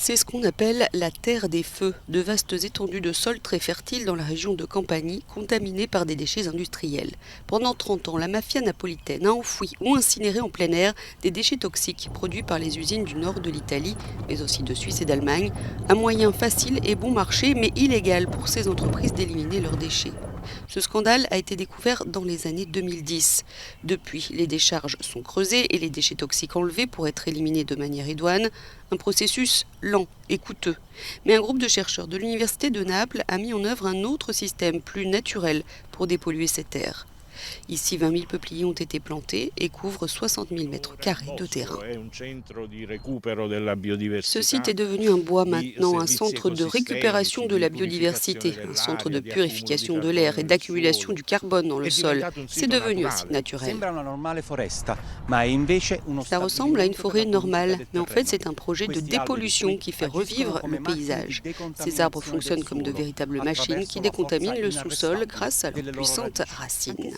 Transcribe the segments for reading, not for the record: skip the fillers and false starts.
C'est ce qu'on appelle la terre des feux, de vastes étendues de sol très fertiles dans la région de Campanie, contaminées par des déchets industriels. Pendant 30 ans, la mafia napolitaine a enfoui ou incinéré en plein air des déchets toxiques produits par les usines du nord de l'Italie, mais aussi de Suisse et d'Allemagne. Un moyen facile et bon marché, mais illégal pour ces entreprises d'éliminer leurs déchets. Ce scandale a été découvert dans les années 2010. Depuis, les décharges sont creusées et les déchets toxiques enlevés pour être éliminés de manière idoine. Un processus lent et coûteux. Mais un groupe de chercheurs de l'Université de Naples a mis en œuvre un autre système plus naturel pour dépolluer ces terres. Ici, 20 000 peupliers ont été plantés et couvrent 60 000 mètres carrés de terrain. Ce site est devenu un bois maintenant, un centre de récupération de la biodiversité, un centre de purification de l'air et d'accumulation du carbone dans le sol. C'est devenu un site naturel. Ça ressemble à une forêt normale, mais en fait c'est un projet de dépollution qui fait revivre le paysage. Ces arbres fonctionnent comme de véritables machines qui décontaminent le sous-sol grâce à leurs puissantes racines.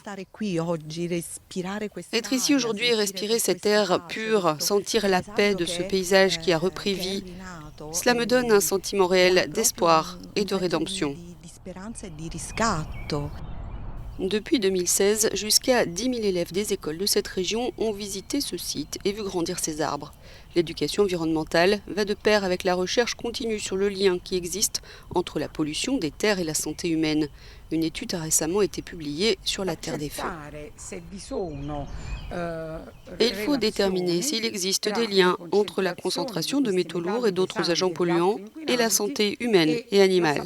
Être ici aujourd'hui et respirer cet air pur, sentir la paix de ce paysage qui a repris vie, cela me donne un sentiment réel d'espoir et de rédemption. Depuis 2016, jusqu'à 10 000 élèves des écoles de cette région ont visité ce site et vu grandir ces arbres. L'éducation environnementale va de pair avec la recherche continue sur le lien qui existe entre la pollution des terres et la santé humaine. Une étude a récemment été publiée sur la Terre des Feux. Et il faut déterminer s'il existe des liens entre la concentration de métaux lourds et d'autres agents polluants et la santé humaine et animale.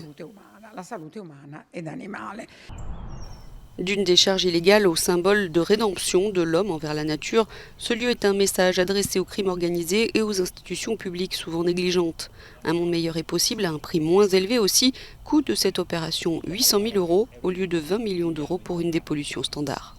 D'une décharge illégale au symbole de rédemption de l'homme envers la nature, ce lieu est un message adressé au crime organisé et aux institutions publiques souvent négligentes. Un monde meilleur est possible à un prix moins élevé aussi. Coût de cette opération 800 000 € au lieu de 20 millions d'euros pour une dépollution standard.